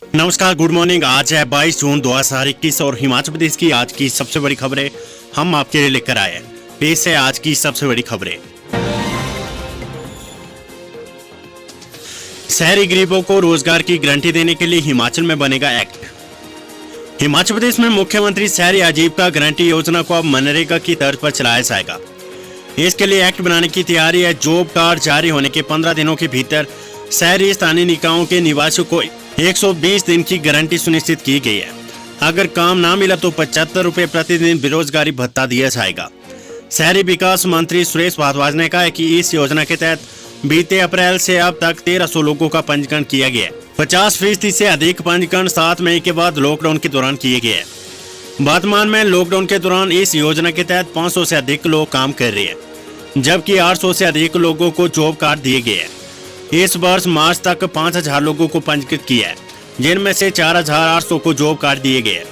नमस्कार, good morning. आज है 22 जून 2021 और हिमाचल प्रदेश की आज की सबसे बड़ी खबरें हम आपके लिए लेकर आए हैं। पेश है आज की सबसे बड़ी खबरें। शहरी गरीबों को रोजगार की गारंटी देने के लिए हिमाचल में बनेगा एक्ट। हिमाचल प्रदेश में मुख्यमंत्री शहरी आजीविका गारंटी योजना को अब मनरेगा की तर्ज पर चलाया जाएगा। इसके लिए एक्ट बनाने की तैयारी है। जॉब कार्ड जारी होने के 15 दिनों के भीतर शहरी स्थानीय निकायों के निवासियों को 120 दिन की गारंटी सुनिश्चित की गई है। अगर काम ना मिला तो 75 रुपए प्रतिदिन बेरोजगारी भत्ता दिया जाएगा। शहरी विकास मंत्री सुरेश भारद्वाज ने कहा है कि इस योजना के तहत बीते अप्रैल से अब तक 1300 लोगों का पंजीकरण किया गया है। 50% से अधिक पंजीकरण 7 मई के बाद लॉकडाउन के दौरान किए गए हैं। वर्तमान में लॉकडाउन के दौरान इस योजना के तहत 500 से अधिक लोग काम कर रहे हैं, जबकि 800 से अधिक लोगों को जॉब कार्ड दिए गए हैं। इस वर्ष मार्च तक 5000 लोगों को पंजीकृत किया है, जिनमें से 4800 को जॉब कार्ड दिए गए हैं,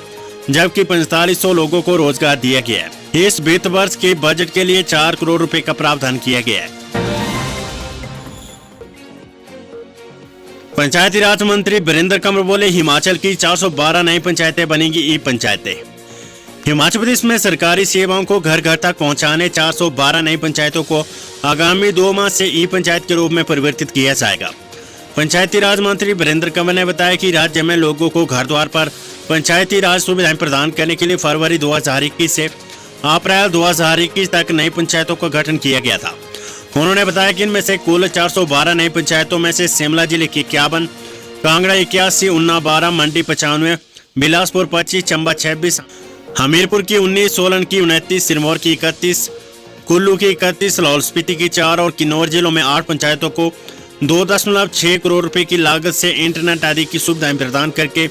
जबकि 4500 लोगों को रोजगार दिया गया है। इस वित्त वर्ष के बजट के लिए 4 करोड़ रुपए का प्रावधान किया गया है। पंचायती राज मंत्री वीरेंद्र कंवर बोले, हिमाचल की 412 नई पंचायतें बनेंगी ई पंचायतें। हिमाचल प्रदेश में सरकारी सेवाओं को घर घर तक पहुंचाने 412 नई पंचायतों को आगामी 2 माह से ई पंचायत के रूप में परिवर्तित किया जाएगा। पंचायती राज मंत्री वीरेंद्र कंवर ने बताया कि राज्य में लोगों को घर द्वार पर पंचायती राज सुविधाएं प्रदान करने के लिए फरवरी 2021 से अप्रैल 2021 तक नई पंचायतों का गठन किया गया था। उन्होंने बताया कि इनमें से कुल 412 नई पंचायतों में से शिमला जिले की 51, कांगड़ा 81, ऊना 12, मंडी 95, बिलासपुर 25, चंबा 26, हमीरपुर की 19, सोलन की 29, सिरमौर की 31, कुल्लू की 31, लाहौल स्पीति की 4 और किन्नौर जिलों में 8 पंचायतों को 2.6 करोड़ रुपए की लागत से इंटरनेट आदि की सुविधाएं प्रदान करके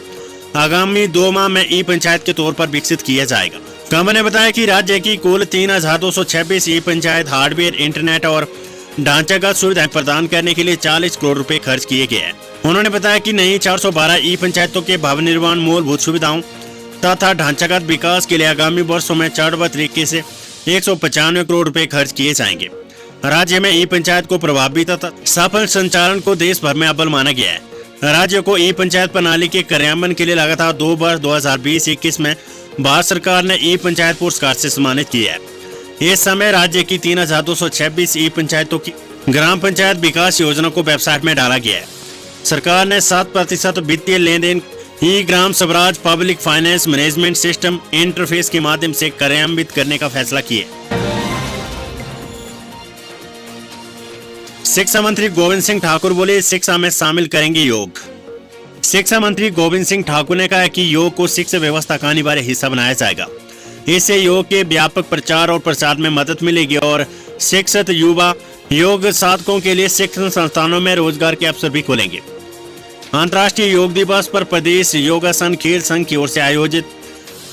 आगामी 2 माह में ई पंचायत के तौर पर विकसित किया जाएगा। कंवर ने बताया कि राज्य की कुल 3226 ई पंचायत हार्डवेयर, इंटरनेट और ढांचागत सुविधाएं प्रदान करने के लिए 40 करोड़ रुपए खर्च किए गए हैं। उन्होंने बताया कि नई 412 ई पंचायतों के भवन निर्माण, मूलभूत सुविधाओं तथा ढांचागत विकास के लिए आगामी वर्षों में चरणबद्ध तरीके से 195 करोड़ रुपए खर्च किए जाएंगे। राज्य में ई पंचायत को प्रभावी तथा सफल संचालन को देश भर में अव्वल माना गया है। राज्य को ई पंचायत प्रणाली के कार्यान्वयन के लिए लगातार 2 बार 2020-21 में भारत सरकार ने ई पंचायत पुरस्कार से सम्मानित किया है। इस समय राज्य की 3226 ई पंचायतों की ग्राम पंचायत विकास योजना को वेबसाइट में डाला गया है। सरकार ने 7% वित्तीय लेन देन e Gram Swaraj public finance management system interface के माध्यम से कार्यान्वित करने का फैसला किया। शिक्षा मंत्री गोविंद सिंह ठाकुर बोले, शिक्षा में शामिल करेंगे योग। शिक्षा मंत्री गोविंद सिंह ठाकुर ने कहा कि योग को शिक्षा व्यवस्था का अनिवार्य हिस्सा बनाया जाएगा। इससे योग के व्यापक प्रचार और प्रसार में मदद मिलेगी और शिक्षित युवा योग साधकों के लिए शिक्षण संस्थानों में रोजगार के अवसर भी खुलेंगे। अंतर्राष्ट्रीय योग दिवस पर प्रदेश योगासन खेल संघ की ओर से आयोजित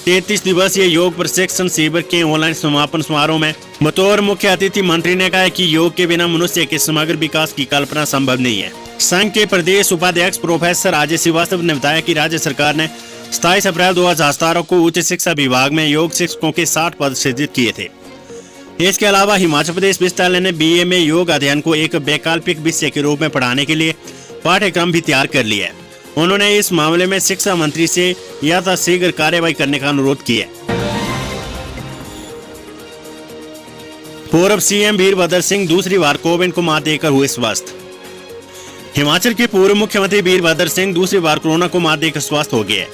33 दिवसीय योग प्रशिक्षण शिविर के ऑनलाइन समापन समारोह में बतौर मुख्य अतिथि मंत्री ने कहा कि योग के बिना मनुष्य के समग्र विकास की कल्पना संभव नहीं है। संघ के प्रदेश उपाध्यक्ष प्रोफेसर अजय श्रीवास्तव ने बताया कि राज्य सरकार ने 27 अप्रैल 2017 को उच्च शिक्षा विभाग में योग शिक्षकों के 60 पद सृजित किए थे। इसके अलावा हिमाचल प्रदेश विश्वविद्यालय ने BA में योग अध्ययन को एक वैकल्पिक विषय के रूप में पढ़ाने के लिए पाठ्यक्रम भी तैयार कर लिया है। उन्होंने इस मामले में शिक्षा मंत्री से यथाशीघ्र कार्यवाही करने का अनुरोध किया। पूर्व CM वीरभद्र सिंह दूसरी बार कोविड को मात देकर हुए स्वस्थ। हिमाचल के पूर्व मुख्यमंत्री वीरभद्र सिंह दूसरी बार कोरोना को मात देकर स्वस्थ हो गए,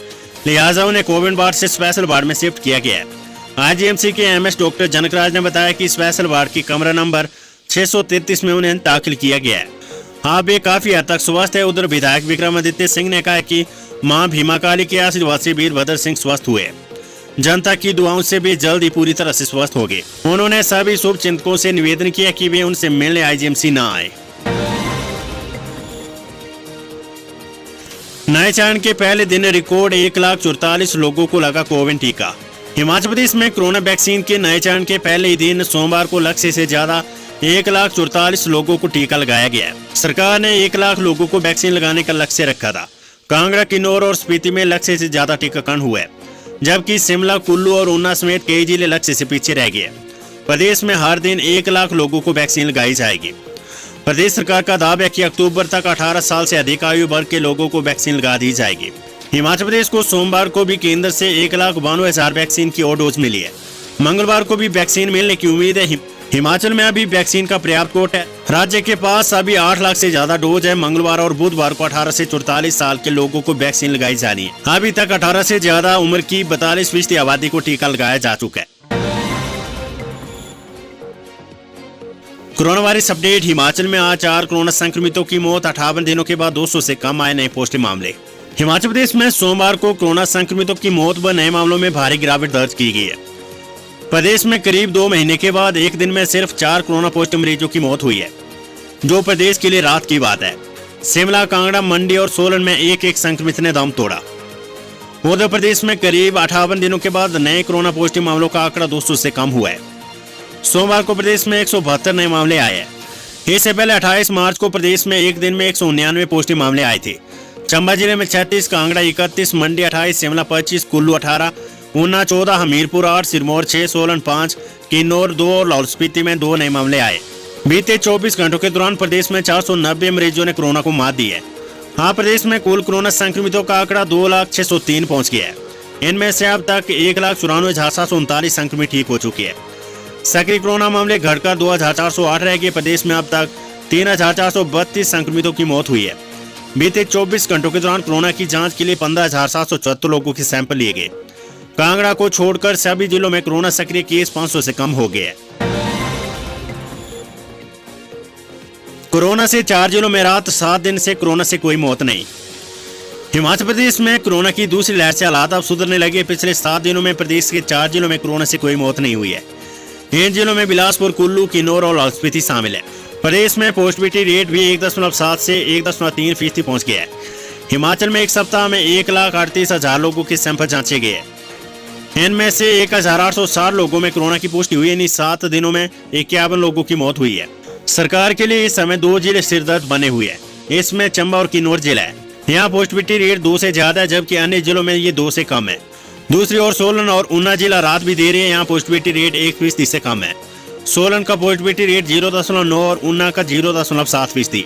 लिहाजा उन्हें कोविड वार्ड से स्पेशल वार्ड में शिफ्ट किया गया है। IGMC के MS डॉक्टर जनकराज ने बताया कि स्पेशल वार्ड की कमरा नंबर 633 में उन्हें दाखिल किया गया है। हाँ, वे काफी हद तक स्वस्थ है। उधर विधायक विक्रमादित्य सिंह ने कहा कि मां भीमा काली के आशीर्वाद से वीरभद्र सिंह स्वस्थ हुए। जनता की दुआओं से भी जल्द ही पूरी तरह से स्वस्थ हो गए। उन्होंने सभी शुभ चिंतकों से निवेदन किया कि वे उनसे मिलने IGMC न आए। नए चरण के पहले दिन रिकॉर्ड 1,44,00,000 लोगों को लगा कोविड टीका। हिमाचल प्रदेश में कोरोना वैक्सीन के नए चरण के पहले ही दिन सोमवार को लक्ष्य से ज्यादा 1,44,00,000 लोगों को टीका लगाया गया है। सरकार ने 1 लाख लोगों को वैक्सीन लगाने का लक्ष्य रखा था। कांगड़ा, किन्नौर और स्पीति में लक्ष्य से ज्यादा टीकाकरण हुआ है, जबकि शिमला, कुल्लू और ऊना समेत कई जिले लक्ष्य से पीछे रह गए। प्रदेश में हर दिन 1 लाख लोगों को वैक्सीन लगाई जाएगी। प्रदेश सरकार का दावा है कि अक्टूबर तक 18 साल से अधिक आयु वर्ग के लोगों को वैक्सीन लगा दी जाएगी। हिमाचल प्रदेश को सोमवार को भी केंद्र से 1,92,000 वैक्सीन की और डोज मिली है। मंगलवार को भी वैक्सीन मिलने की उम्मीद है। हिमाचल में अभी वैक्सीन का पर्याप्त कोटा है। राज्य के पास अभी 8 लाख से ज्यादा डोज है। मंगलवार और बुधवार को 18 से 44 साल के लोगों को वैक्सीन लगाई जानी है। अभी तक 18 से ज्यादा उम्र की 42% आबादी को टीका लगाया जा चुका है। Corona virus update. हिमाचल में आज 4 कोरोना संक्रमितों की मौत। 58 दिनों के बाद 200 से कम आए नए पॉजिटिव मामले। हिमाचल प्रदेश में सोमवार को कोरोना संक्रमितों की मौत व नए मामलों में भारी गिरावट दर्ज की गई है। प्रदेश में करीब 2 महीने के बाद एक दिन में सिर्फ 4 कोरोना पॉजिटिव मरीजों की मौत हुई है, जो प्रदेश के लिए राहत की बात है। शिमला, कांगड़ा, मंडी और सोलन में एक संक्रमित ने दम तोड़ा। उत्तर प्रदेश में करीब 58 दिनों के बाद नए कोरोना पॉजिटिव मामलों का आंकड़ा 200 से कम हुआ है। सोमवार को प्रदेश में 172 नए मामले आए हैं। इससे पहले 28 मार्च को प्रदेश में एक दिन में 199 पॉजिटिव मामले आए थे। चंबा जिले में 36, कांगड़ा 31, मंडी 28, शिमला 25, कुल्लू 18, ऊना 14, हमीरपुर 8, सिरमौर 6, सोलन 5, किन्नौर 2 और लाहौल स्पीति में 2 नए मामले आए। बीते 24 घंटों के दौरान प्रदेश में 490 मरीजों ने कोरोना को मात दी है। हाँ, प्रदेश में कुल कोरोना संक्रमितों का आंकड़ा 2,06,03 पहुंच गया है। इनमें से अब तक 1,94,739 संक्रमित ठीक हो चुके हैं। सक्रिय कोरोना मामले घटकर 2,408 रह गए। प्रदेश में अब तक 3,432 संक्रमितों की मौत हुई है। बीते 24 घंटों के दौरान कोरोना की जांच के लिए 15,774 लोगों के सैंपल लिए गए। कांगड़ा को छोड़कर सभी जिलों में कोरोना सक्रिय केस 500 से कम हो गए। कोरोना से 4 जिलों में रात 7 दिन से कोरोना से कोई मौत नहीं। हिमाचल प्रदेश में कोरोना की दूसरी लहर से हालात अब सुधरने लगे। पिछले 7 दिनों में प्रदेश के 4 जिलों में कोरोना से कोई मौत नहीं हुई है। इन जिलों में बिलासपुर, कुल्लू, किन्नौर और लाहौल स्पीति शामिल है। प्रदेश में पॉजिटिविटी रेट भी 1.7 से 1.3% पहुंच गया है। हिमाचल में एक सप्ताह में 1,38,000 लोगों के सैंपल जांचे गए हैं। इनमें से 1,860 लोगों में कोरोना की पुष्टि हुई। यानी 7 दिनों में 51 लोगों की मौत हुई है। सरकार के लिए इस समय 2 जिले सिरदर्द बने हुए हैं। इसमें चंबा और किन्नौर जिला है। यहाँ पॉजिटिविटी रेट 2 से ज्यादा है, जबकि अन्य जिलों में ये 2 से कम है। दूसरी ओर सोलन और ऊना जिला राहत भी दे रहे हैं। यहाँ पॉजिटिविटी रेट 1% से कम है। सोलन का पॉजिटिविटी रेट 0.9 और ऊना का 0.7%।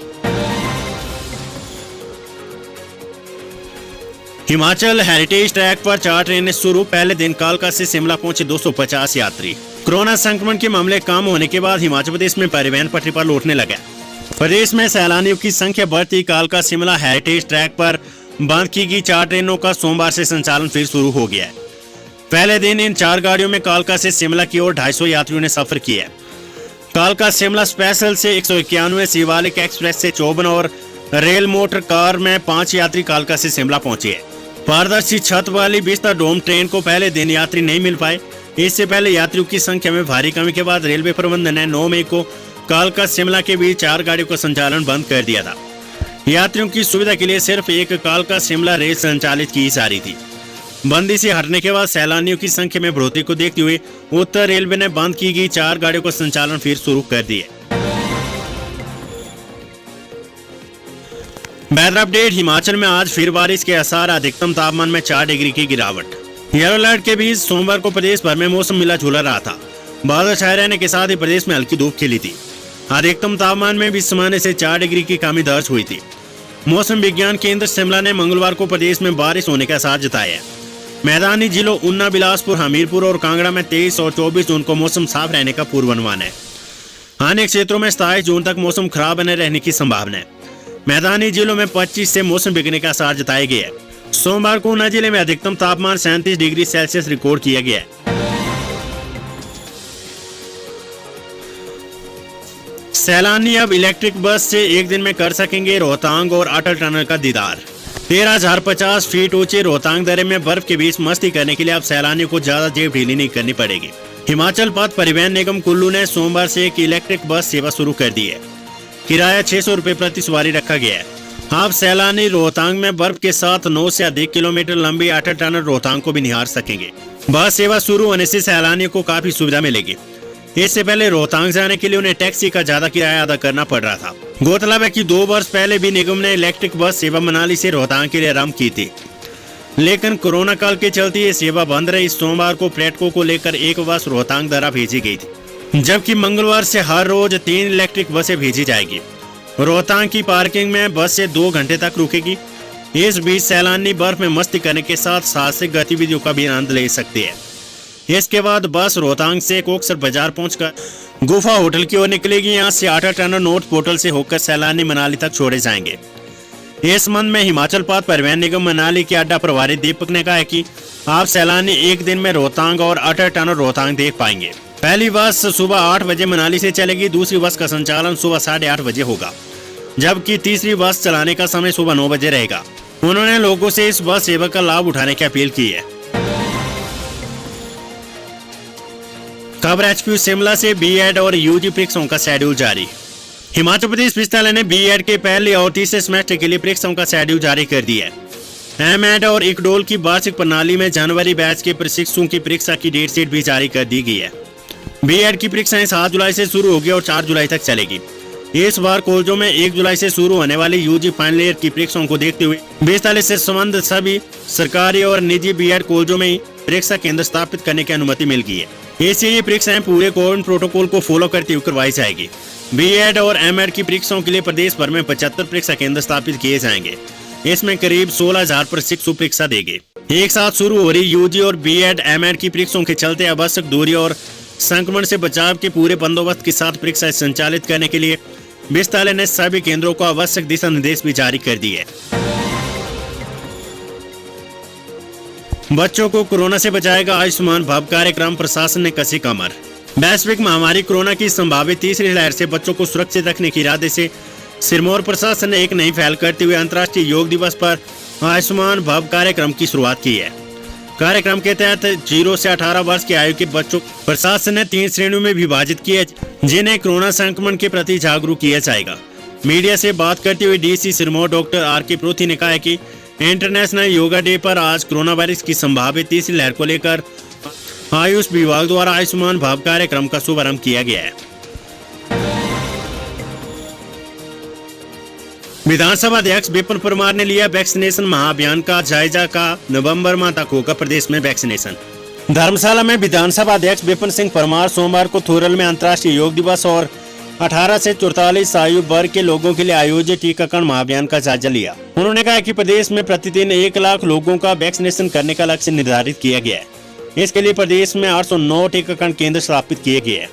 हिमाचल हेरिटेज ट्रैक पर 4 ट्रेनें शुरू। पहले दिन कालका से शिमला पहुंचे 250 यात्री। कोरोना संक्रमण के मामले कम होने के बाद हिमाचल प्रदेश में परिवहन पटरी पर लौटने लगा। प्रदेश में सैलानियों की संख्या बढ़ती। कालका शिमला हेरिटेज ट्रैक पर बंद की गई 4 ट्रेनों का सोमवार से संचालन फिर शुरू हो गया है। पहले दिन इन 4 गाड़ियों में कालका से शिमला की ओर 250 यात्रियों ने सफर किया। कालका शिमला स्पेशल से 191, शिवालिक एक्सप्रेस से 54 और रेल मोटर कार में 5 यात्री कालका से शिमला पहुंचे। पारदर्शी छत वाली बिस्तर डोम ट्रेन को पहले दिन यात्री नहीं मिल पाए। इससे पहले यात्रियों की संख्या में भारी कमी के बाद रेलवे प्रबंधन ने 9 मई को कालका शिमला के बीच 4 गाड़ियों का संचालन बंद कर दिया था। यात्रियों की सुविधा के लिए सिर्फ एक कालका शिमला रेल संचालित की जा रही थी। बंदी से हटने के बाद सैलानियों की संख्या में बढ़ोतरी को देखते हुए उत्तर रेलवे ने बंद की गई 4 गाड़ियों का संचालन फिर शुरू कर दिए। Weather update. हिमाचल में आज फिर बारिश के आसार। अधिकतम तापमान में 4 डिग्री की गिरावट। येलो अलर्ट के बीच सोमवार को प्रदेश भर में मौसम मिला जुला रहा था। बादल छाए रहने के साथ ही प्रदेश में हल्की धूप खिली थी। अधिकतम तापमान में भी सामान्य से 4 डिग्री की कमी दर्ज हुई थी। मौसम विज्ञान केंद्र शिमला ने मंगलवार को प्रदेश में बारिश होने का आसार जताया है। मैदानी जिलों ऊना, बिलासपुर, हमीरपुर और कांगड़ा में 23 और 24 जून को मौसम साफ रहने का पूर्वानुमान है। अन्य क्षेत्रों में 27 जून तक मौसम खराब बने रहने की संभावना है। मैदानी जिलों में 25 से मौसम बिगड़ने का आसार जताए गए हैं। सोमवार को ऊना जिले में अधिकतम तापमान 37 डिग्री सेल्सियस रिकॉर्ड किया गया है। सैलानी अब इलेक्ट्रिक बस से एक दिन में कर सकेंगे रोहतांग और अटल टनल का दीदार। 13,050 फीट ऊंचे रोहतांग दर्रे में बर्फ के बीच मस्ती करने के लिए अब सैलानियों को ज्यादा जेब ढीली नहीं करनी पड़ेगी। हिमाचल पथ परिवहन निगम कुल्लू ने सोमवार से एक इलेक्ट्रिक बस सेवा शुरू कर दी है। किराया 600 रुपए प्रति सवारी रखा गया है। अब सैलानी रोहतांग में बर्फ के साथ 9 से अधिक किलोमीटर लंबी अटल टनल रोहतांग को भी निहार सकेंगे। बस सेवा शुरू होने से सैलानियों को काफी सुविधा मिलेगी। इससे पहले रोहतांग जाने के लिए उन्हें टैक्सी का ज्यादा किराया अदा करना पड़ रहा था। गौरतलब है कि 2 वर्ष पहले भी निगम ने इलेक्ट्रिक बस सेवा मनाली से रोहतांग के लिए आरंभ की थी, लेकिन कोरोना काल के चलते ये सेवा बंद रही। सोमवार को पर्यटकों को लेकर एक बस रोहतांग दर्रा भेजी गई थी, जबकि मंगलवार से हर रोज 3 इलेक्ट्रिक बसें भेजी जाएगी। रोहतांग की पार्किंग में बस से 2 घंटे तक रुकेगी। इस बीच सैलानी बर्फ में मस्ती करने के साथ साहसिक गतिविधियों का भी आनंद ले सकते हैं। इसके बाद बस रोहतांग से कोकसर बाजार पहुंचकर गुफा होटल की ओर निकलेगी। यहाँ से अटल टनल नॉर्थ पोर्टल से होकर सैलानी मनाली तक छोड़े जाएंगे। इस संबंध में हिमाचल पथ परिवहन निगम मनाली के अड्डा प्रभारी दीपक ने कहा है कि आप सैलानी एक दिन में रोहतांग और अटल टनल रोहतांग देख पाएंगे। पहली बस सुबह 8 बजे मनाली से चलेगी। दूसरी बस का संचालन सुबह 8:30 बजे होगा, जबकि तीसरी बस चलाने का समय सुबह 9 बजे रहेगा। उन्होंने लोगों से इस बस सेवा का लाभ उठाने की अपील की है। खबर एचपीयू शिमला से बीएड और यूजी परीक्षाओं का शेड्यूल जारी। हिमाचल प्रदेश विश्वविद्यालय ने बीएड के पहले और तीसरे सेमेस्टर के लिए परीक्षाओं का शेड्यूल जारी कर दिया है। एमएड और इक्डोल की वार्षिक प्रणाली में जनवरी बैच के प्रशिक्षुओं की परीक्षा की डेट शीट भी जारी कर दी गई है। बीएड की परीक्षाएं 7 जुलाई से शुरू होगी और 4 जुलाई तक चलेगी। इस बार कॉलेजों में 1 जुलाई से शुरू होने वाली यूजी फाइनल ईयर की परीक्षाओं को देखते हुए विश्वविद्यालय से संबंधित सभी सरकारी और निजी बीएड कॉलेजों में ही परीक्षा केंद्र स्थापित करने की अनुमति मिल गई है। इससे ये परीक्षाएं पूरे कोविड प्रोटोकॉल को फॉलो करते हुए करवाई जाएगी। बीएड और एमएड की परीक्षाओं के लिए प्रदेश भर में 75 परीक्षा केंद्र स्थापित किए जाएंगे। इसमें करीब 16,000 प्रशिक्षु परीक्षा देंगे। एक साथ शुरू हो रही यूजी और बीएड एमएड की परीक्षाओं के चलते आवश्यक दूरी और संक्रमण से बचाव के पूरे बंदोबस्त के साथ परीक्षा संचालित करने के लिए विश्वविद्यालय ने सभी केंद्रों को आवश्यक दिशा निर्देश भी जारी कर दिए। बच्चों को कोरोना से बचाएगा आयुष्मान भव कार्यक्रम, प्रशासन ने कसी कमर। वैश्विक महामारी कोरोना की संभावित तीसरी लहर से बच्चों को सुरक्षित रखने के इरादे से सिरमौर प्रशासन ने एक नई पहल करते हुए अंतर्राष्ट्रीय योग दिवस पर आयुष्मान भव कार्यक्रम की शुरुआत की है। कार्यक्रम के तहत 0 से 18 वर्ष की आयु के बच्चों प्रशासन ने 3 श्रेणियों में विभाजित किए, जिन्हें कोरोना संक्रमण के प्रति जागरूक किया जाएगा। मीडिया से बात करते हुए DC Sirmaur doctor R K. Prothi ने कहा है कि इंटरनेशनल योगा डे पर आज कोरोना वायरस की संभावित तीसरी लहर को लेकर आयुष विभाग द्वारा आयुष्मान भव कार्यक्रम का शुभारंभ किया गया है। विधानसभा अध्यक्ष विपिन परमार ने लिया वैक्सीनेशन महाअभियान का जायजा का नवंबर माह तक होगा प्रदेश में वैक्सीनेशन। धर्मशाला में विधानसभा अध्यक्ष विपिन सिंह परमार सोमवार को थोरल में अंतर्राष्ट्रीय योग दिवस और 18 से 44 आयु वर्ग के लोगों के लिए आयोजित टीकाकरण महाअभियान का जायजा लिया। उन्होंने कहा कि प्रदेश में प्रतिदिन 1 लाख लोगों का वैक्सीनेशन करने का लक्ष्य निर्धारित किया गया है। इसके लिए प्रदेश में 809 टीकाकरण केंद्र स्थापित किए गए हैं।